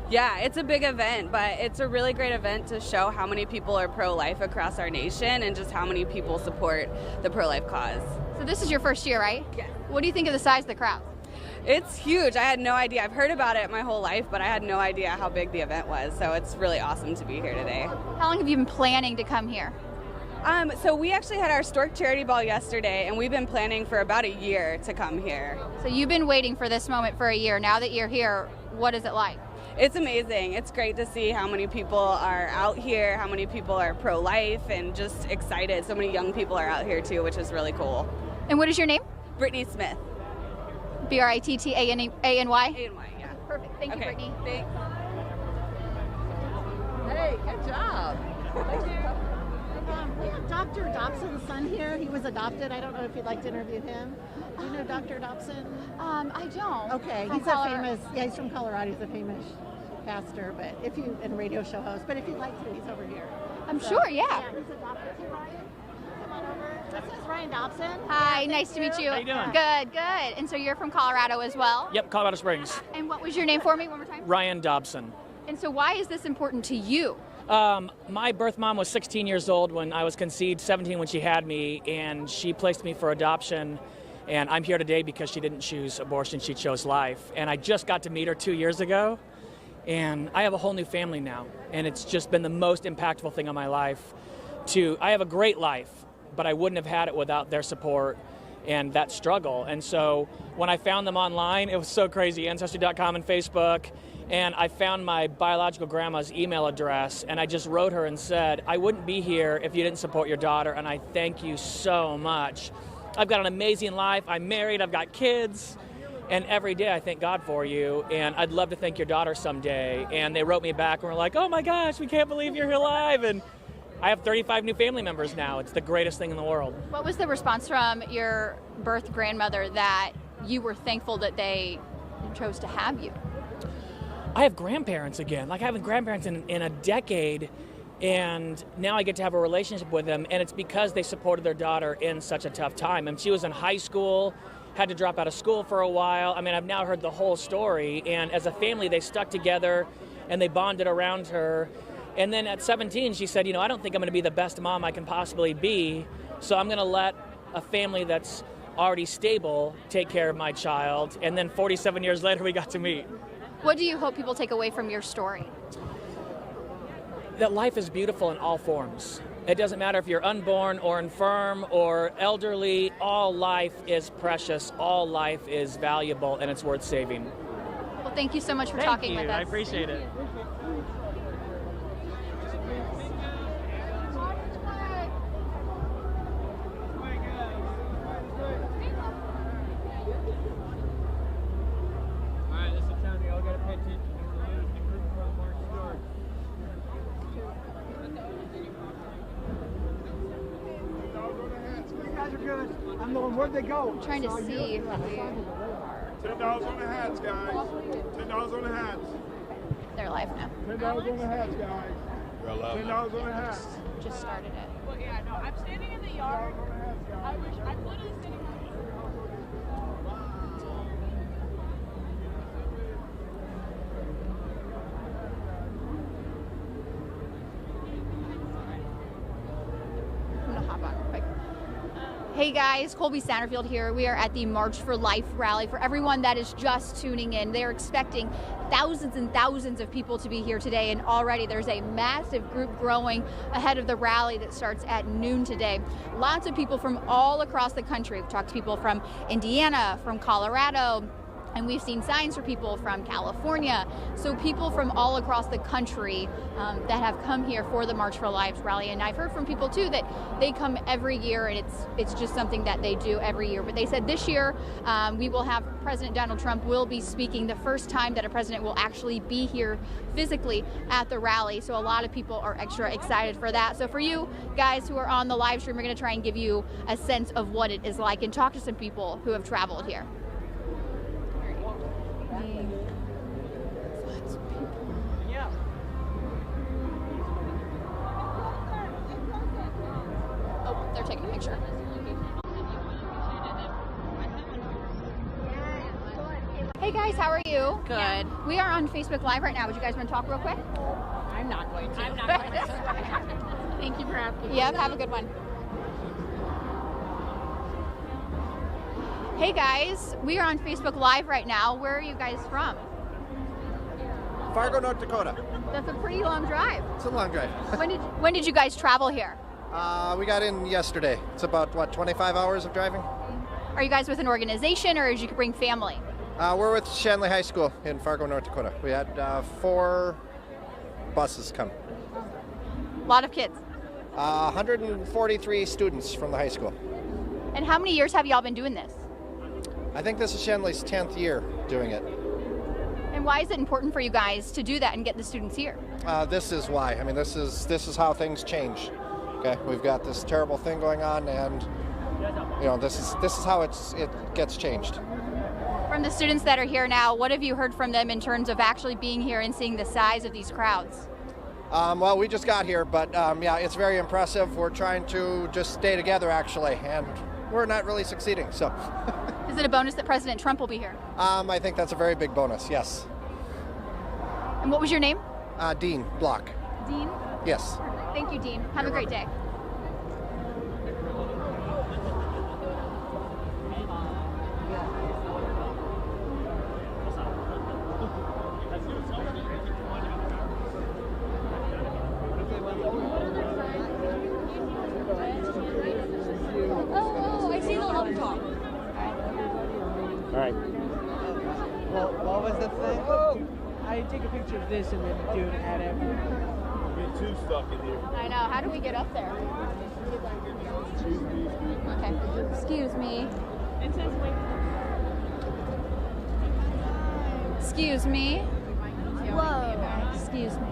Yeah, it's a big event, but it's a really great event to show how many people are pro-life across our nation and just how many people support the pro-life cause. So this is your first year, right? Yes. What do you think of the size of the crowd? It's huge. I had no idea. I've heard about it my whole life, but I had no idea how big the event was. So it's really awesome to be here today. How long have you been planning to come here? So we actually had our Stork Charity Ball yesterday, and we've been planning for about a year to come here. So you've been waiting for this moment for a year. Now that you're here, what is it like? It's amazing. It's great to see how many people are out here, how many people are pro-life, and just excited. So many young people are out here too, which is really cool. And what is your name? Brittany Smith. Brittany? A-N-Y, yeah. Perfect. Thank you, Brittany. Thanks. Hey, good job. We have Dr. Dobson's son here. He was adopted. I don't know if you'd like to interview him. Do you know Dr. Dobson? I don't. Okay, From he's Colorado. a famous, he's from Colorado. He's a famous pastor, but if you, and radio show host, but if you'd like to, he's over here. I'm sure, yeah. Yeah, he's adopted. Hey, Ryan, come on over. This is Ryan Dobson. Hi, Yeah, nice to thank meet you. How you doing? Good. And so you're from Colorado as well? Yep, Colorado Springs. And what was your name for me one more time? Ryan Dobson. And so why is this important to you? My birth mom was 16 years old when I was conceived, 17 when she had me, and she placed me for adoption. And I'm here today because she didn't choose abortion, she chose life. And I just got to meet her 2 years ago, and I have a whole new family now. And it's just been the most impactful thing in my life. I have a great life, but I wouldn't have had it without their support and that struggle. And so when I found them online, it was so crazy, Ancestry.com and Facebook, and I found my biological grandma's email address, and I just wrote her and said, I wouldn't be here if you didn't support your daughter, and I thank you so much. I've got an amazing life, I'm married, I've got kids, and every day I thank God for you, and I'd love to thank your daughter someday. And they wrote me back and were like, oh my gosh, we can't believe you're alive, and I have 35 new family members now. It's the greatest thing in the world. What was the response from your birth grandmother that you were thankful that they chose to have you? I have grandparents again. Like I haven't grandparents in a decade, and now I get to have a relationship with them, and it's because they supported their daughter in such a tough time. And she was in high school, had to drop out of school for a while. I mean, I've now heard the whole story, and as a family, they stuck together, and they bonded around her. And then at 17, she said, I don't think I'm going to be the best mom I can possibly be, so I'm going to let a family that's already stable take care of my child. And then 47 years later, we got to meet. What do you hope people take away from your story? That life is beautiful in all forms. It doesn't matter if you're unborn or infirm or elderly. All life is precious. All life is valuable, and it's worth saving. Well, thank you so much for talking with us. I appreciate it. I'm going, where'd they go? I'm trying to see. $10 on the hats, guys. $10 on the hats. They're live now. $10 on the hats, guys. $10 on the hats. Just started it. Well, yeah, no, I'm standing in the yard. I'm literally standing I'm gonna hop on real quick. Hey guys, Colby Satterfield here. We are at the March for Life rally. For everyone that is just tuning in, they're expecting thousands and thousands of people to be here today, and already there's a massive group growing ahead of the rally that starts at noon today. Lots of people from all across the country. We've talked to people from Indiana, from Colorado, and we've seen signs for people from California. So people from all across the country that have come here for the March for Lives rally. And I've heard from people too that they come every year, and it's just something that they do every year. But they said this year we will have President Donald Trump will be speaking, the first time that a president will actually be here physically at the rally. So a lot of people are extra excited for that. So for you guys who are on the live stream, we're going to try and give you a sense of what it is like and talk to some people who have traveled here. Oh, they're taking a picture. Hey guys, guys, how are you? Good. We are on Facebook Live right now. Would you guys want to talk real quick? I'm not going to. Thank you for asking. Yep, have a good one. Hey guys, we are on Facebook Live right now. Where are you guys from? Fargo, North Dakota. That's a pretty long drive. It's a long drive. When did you guys travel here? We got in yesterday. It's about, 25 hours of driving? Are you guys with an organization or did you bring family? We're with Shanley High School in Fargo, North Dakota. We had 4 buses come. A lot of kids. 143 students from the high school. And how many years have y'all been doing this? I think this is Shanley's 10th year doing it. And why is it important for you guys to do that and get the students here? This is why. I mean, this is how things change. Okay, we've got this terrible thing going on, and this is how it gets changed. From the students that are here now, what have you heard from them in terms of actually being here and seeing the size of these crowds? Well, we just got here, but yeah, it's very impressive. We're trying to just stay together, actually, and we're not really succeeding. So, is it a bonus that President Trump will be here? I think that's a very big bonus. Yes. And what was your name? Dean Block. Dean? Yes. Thank you, Dean. Have a great day. Oh, I see the little top. All right. Well, what was the thing? I take a picture of this and then do an ad after. Get too stuck in here. I know. How do we get up there? Okay. Excuse me. It says wait. Excuse me. Whoa. Excuse me.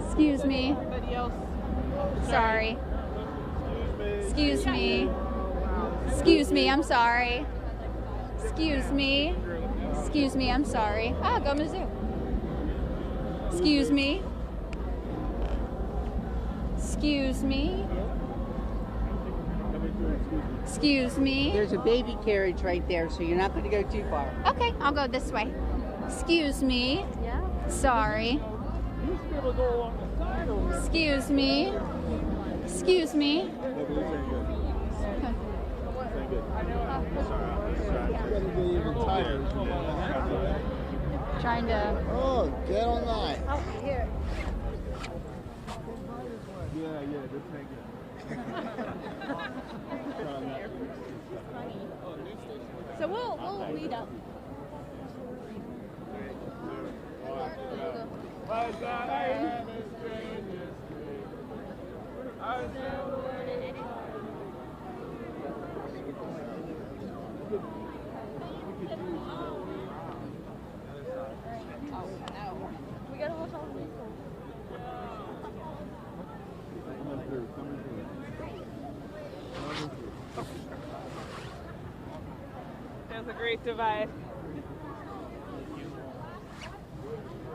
Excuse me. Everybody else. Sorry. Excuse me. Excuse me. I'm sorry. Excuse me. Excuse me. I'm sorry. Ah, go Mizzou. Excuse me. Excuse me. Excuse me. There's a baby carriage right there, so you're not going to go too far. Okay, I'll go this way. Excuse me. Yeah. Sorry. Excuse me. Excuse me. Trying to. Oh, dead on nine. Oh, here. Yeah, just take it. So we'll lead up. We gotta watch all these. That's a great divide.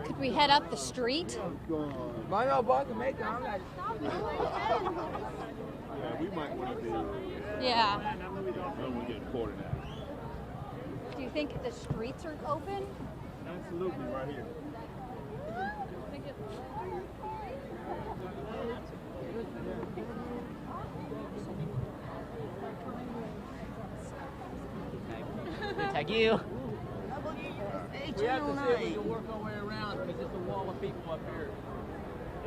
Could we head up the street? My no boss to make it. I'm not. Yeah, we might want to do. Yeah. We'll get caught in that. Do you think the streets are open? Absolutely, right here. Tag you. We have to see if we can work our way around because there's a wall of people up here.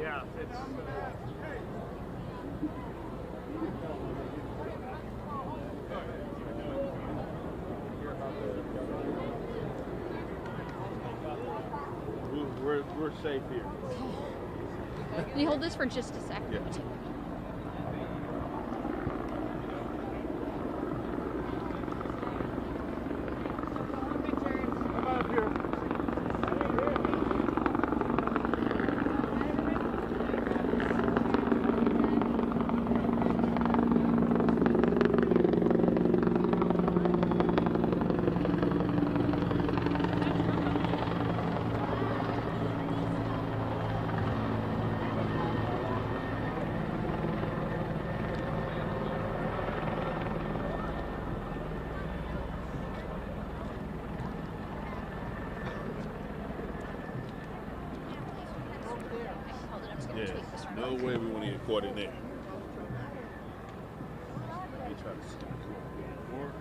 Yeah, it's. We're safe here. Can you hold this for just a second? Yeah. Yeah, tweak this real no quick. way we want to get caught in there. Let me try to see more.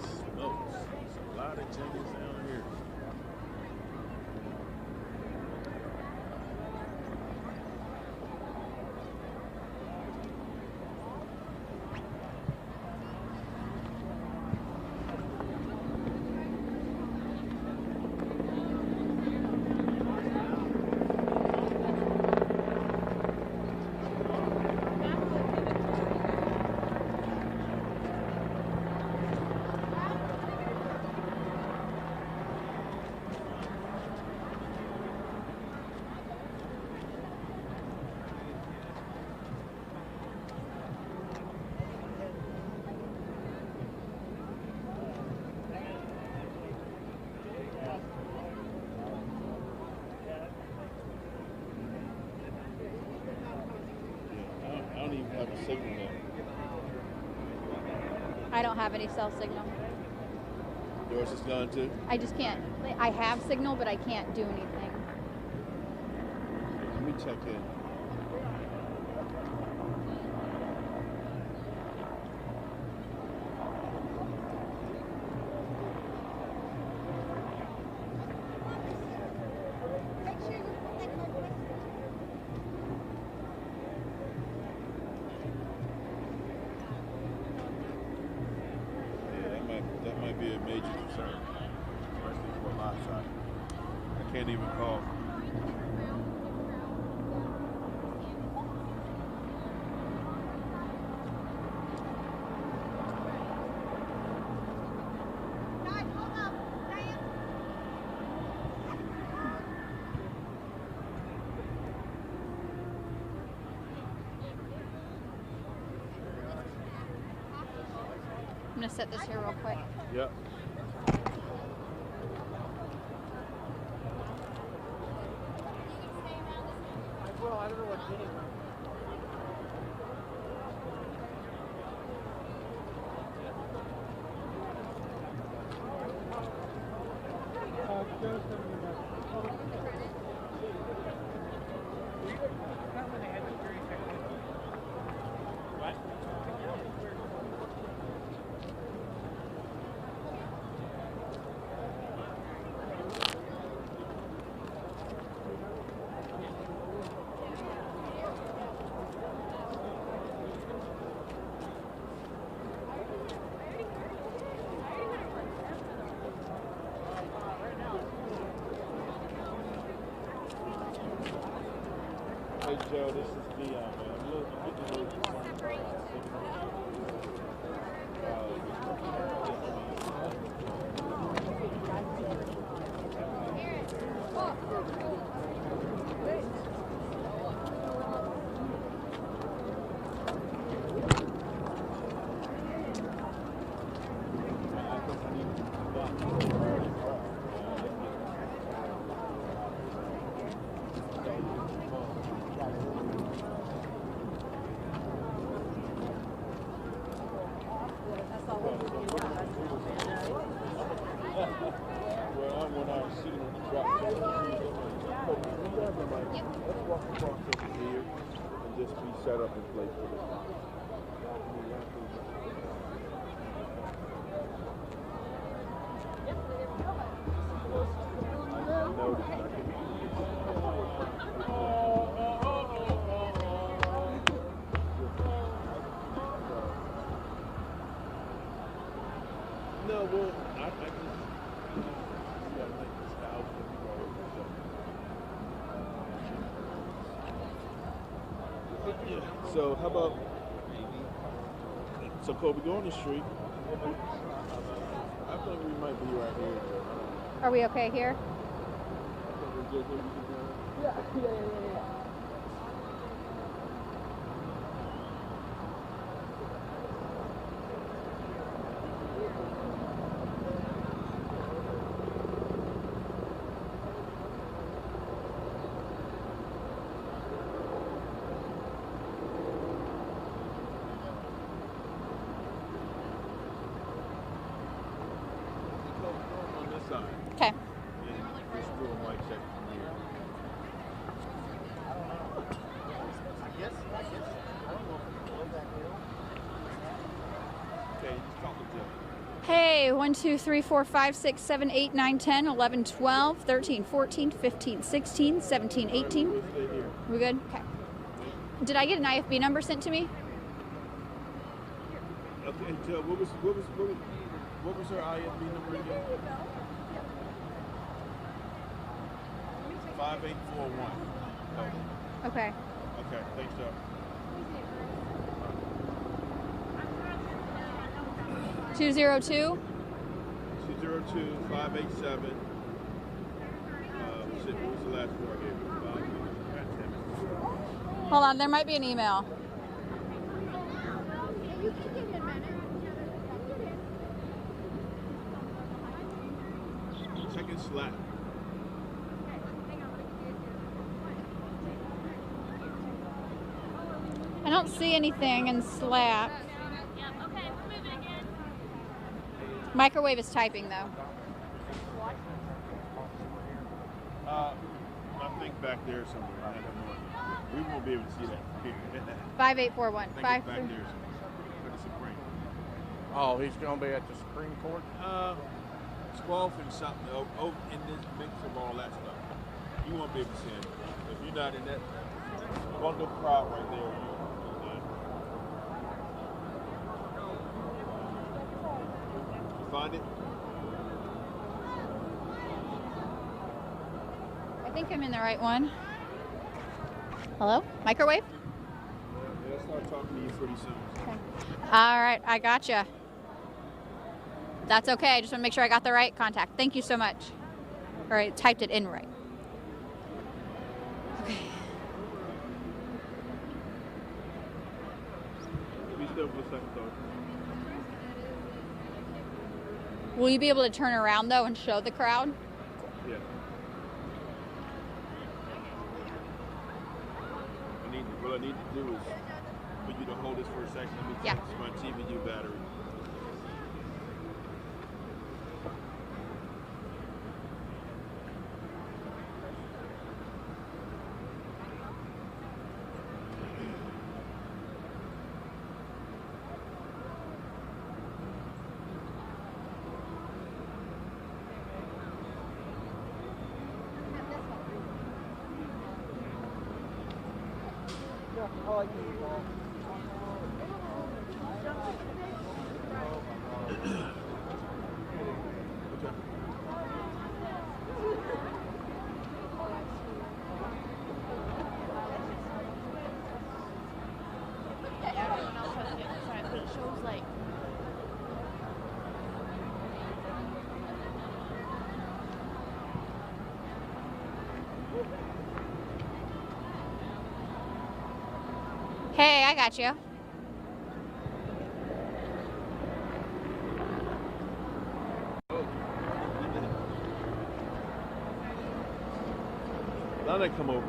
Smokes. There's a lot of jingles down here. I don't even have a signal now. I don't have any cell signal. Yours is gone too? I just can't. I have signal, but I can't do anything. Let me check in. That might be a major concern, especially for a lot side. I can't even call. I'm gonna set this here real quick. Yep. Well, I don't know what hitting. Hey Joe, this is Dion, man. I'm getting a little concerned let's walk across over here and just be set up in place for this one. No, well, I just make this house. Yeah. So how about? So Kobe, go on the street. I think we might be right here. Are we okay here? Yeah. On this side. Okay. And just do a mic check from here. I guess. I don't know if it's below that hill. Okay, just talk to Jeff. Hey, 1, 2, 3, 4, 5, 6, 7, 8, 9, 10, 11, 12, 13, 14, 15, 16, 17, 18. We'll stay here. We good? Okay. Did I get an IFB number sent to me? Okay, Joe, what was her IFB number again? 5841. Oh. Okay. Okay, thanks, Joe. 202? 202 587. Shit, what was the last four again? Hold on, there might be an email. Check his Slack. I don't see anything in Slack. Microwave is typing though. I think back there somewhere. I have no idea. We won't be able to see that here. 5841. I think it's back there somewhere. For the Supreme. Oh, he's going to be at the Supreme Court? 12th and something. Oh, in this mix of all that stuff. You won't be able to see it. If you're not in that bundle crowd right there, you're not. You find it? I think I'm in the right one. Hello? Microwave? Yeah, I'll start talking to you pretty soon. Okay. All right, I gotcha. That's okay. I just want to make sure I got the right contact. Thank you so much. All right, typed it in right. Okay. Be still for a second, though. Will you be able to turn around though and show the crowd? Yeah. What I need to do is for you to hold this for a second. Let me Yeah. check my TVU battery. I like these balls. Everyone else has to get inside, but it shows like. Hey, I got you. Now they come over.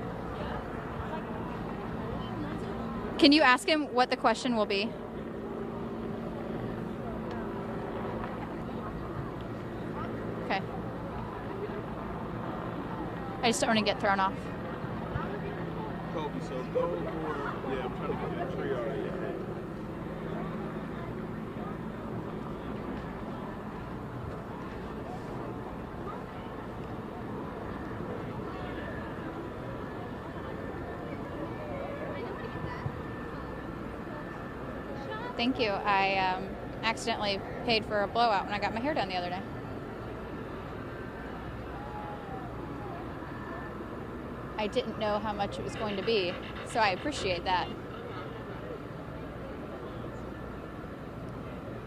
Can you ask him what the question will be? Okay. I just don't want to get thrown off. Kobe, so go for, yeah, I'm trying to get that tree out of your head. Thank you. I accidentally paid for a blowout when I got my hair done the other day. I didn't know how much it was going to be, so I appreciate that.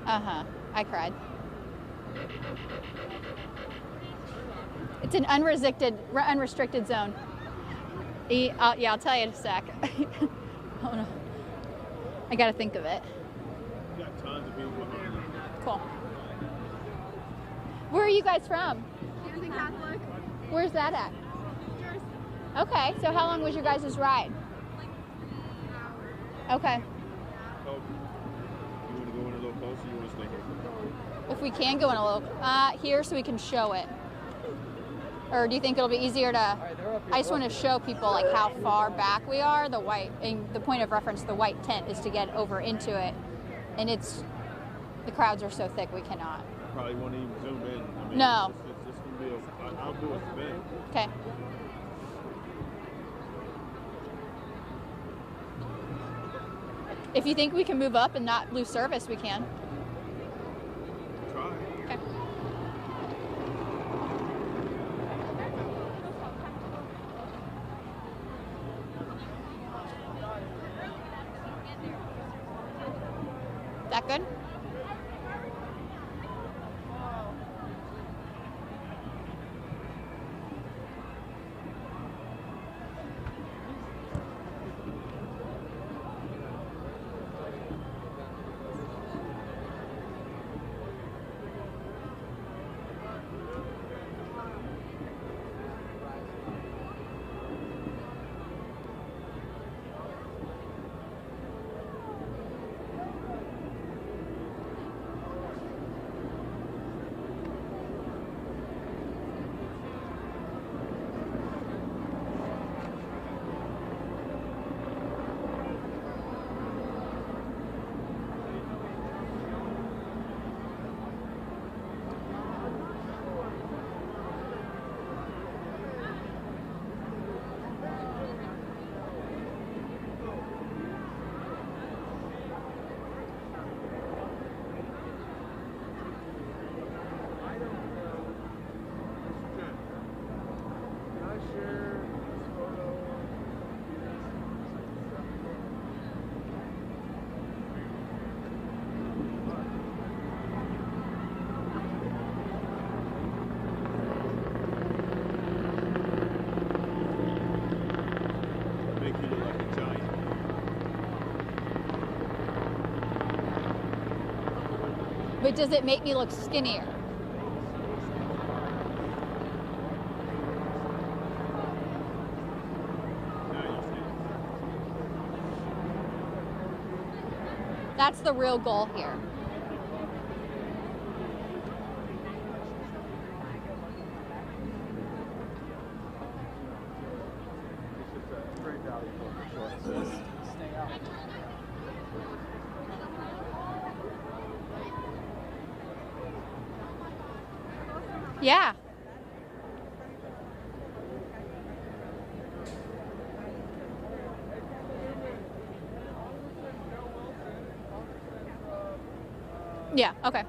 I cried. It's an unrestricted zone. Yeah, I'll tell you in a sec. Oh no. I gotta think of it. You got tons of people behind you. Cool. Where are you guys from? Jersey Catholic. Where's that at? Jersey. Okay, so how long was your guys' ride? Like 3 hours. Okay. Oh, you want to go in a little closer? You want to stay here? If we can go in a little, here so we can show it. Or do you think it'll be easier to, I just want to show people like how far back we are. The white, and the point of reference, the white tent is to get over into it. And the crowds are so thick we cannot. Probably won't even zoom in. I mean, No. It's going to be an outdoor event. Okay. If you think we can move up and not lose service, we can. Try. Okay. That good? Make you look like a giant. But does it make me look skinnier? Now you see. That's the real goal here. It's a great value for sure. Stay out. Yeah. Yeah, okay.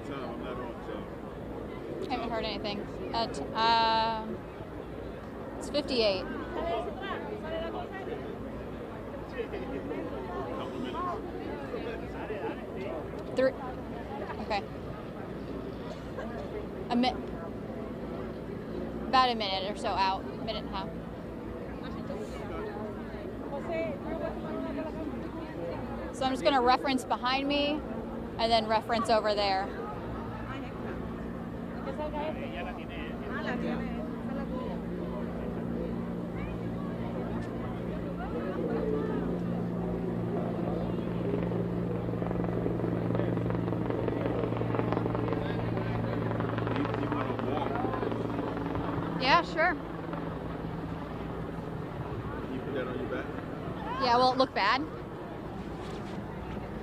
time. I'm not on, so. I haven't heard anything. It's 58. Three. Okay. About a minute or so out. Minute and a half. So I'm just going to reference behind me and then reference over there. Yeah, sure. You put that on your back? Yeah, will it look bad?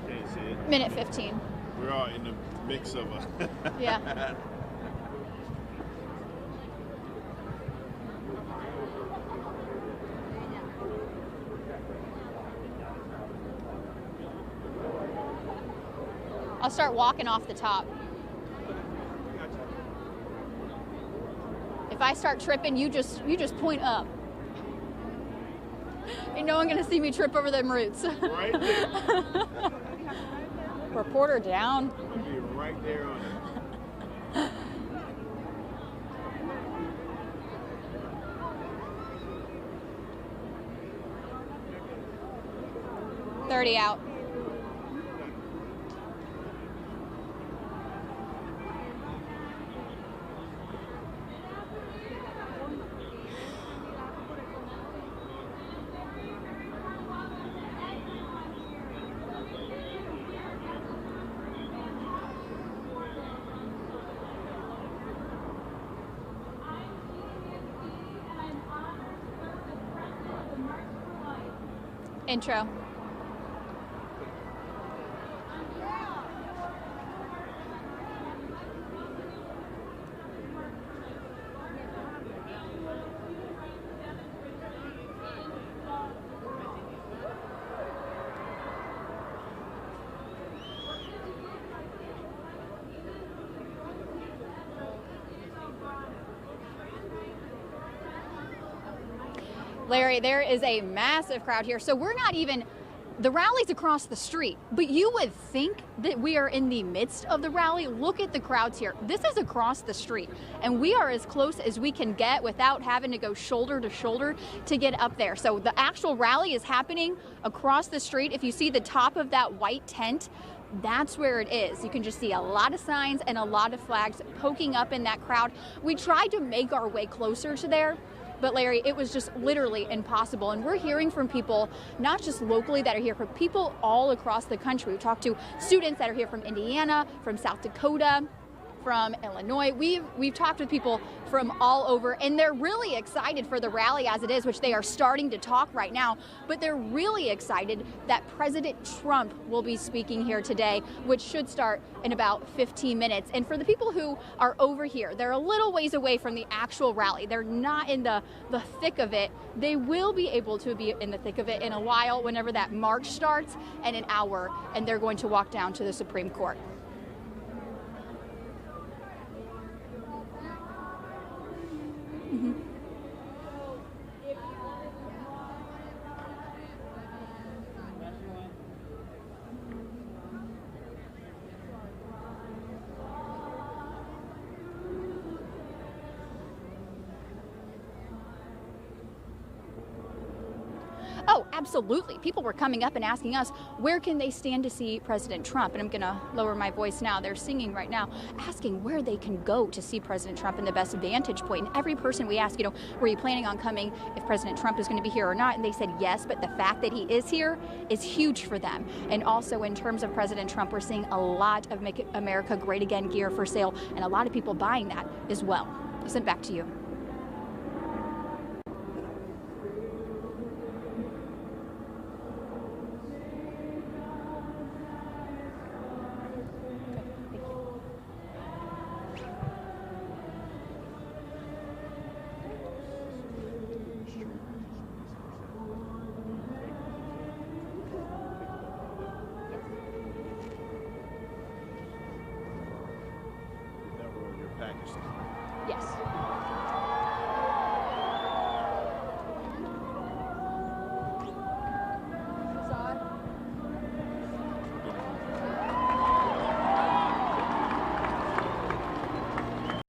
Can't see it. Minute 15. We're all in the mix of a. Yeah. I'll start walking off the top. If I start tripping, you just point up. Ain't no one gonna see me trip over them roots. Right there. Reporter down. I'll be right there on it. $30 out. Intro. Larry, there is a massive crowd here. So we're not even, the rally's across the street, but you would think that we are in the midst of the rally. Look at the crowds here. This is across the street, and we are as close as we can get without having to go shoulder to shoulder to get up there. So the actual rally is happening across the street. If you see the top of that white tent, that's where it is. You can just see a lot of signs and a lot of flags poking up in that crowd. We tried to make our way closer to there, but Larry, it was just literally impossible. And we're hearing from people, not just locally that are here, but people all across the country. We've talked to students that are here from Indiana, from South Dakota, from Illinois. We've talked with people from all over, and they're really excited for the rally as it is, which they are starting to talk right now, but they're really excited that President Trump will be speaking here today, which should start in about 15 minutes. And for the people who are over here, they're a little ways away from the actual rally. They're not in the thick of it. They will be able to be in the thick of it in a while, whenever that march starts, in an hour, and they're going to walk down to the Supreme Court. Mm-hmm. Oh, absolutely. People were coming up and asking us, where can they stand to see President Trump? And I'm going to lower my voice now. They're singing right now, asking where they can go to see President Trump and the best vantage point. And every person we ask, were you planning on coming if President Trump is going to be here or not? And they said yes, but the fact that he is here is huge for them. And also in terms of President Trump, we're seeing a lot of Make America Great Again gear for sale, and a lot of people buying that as well. Sent back to you.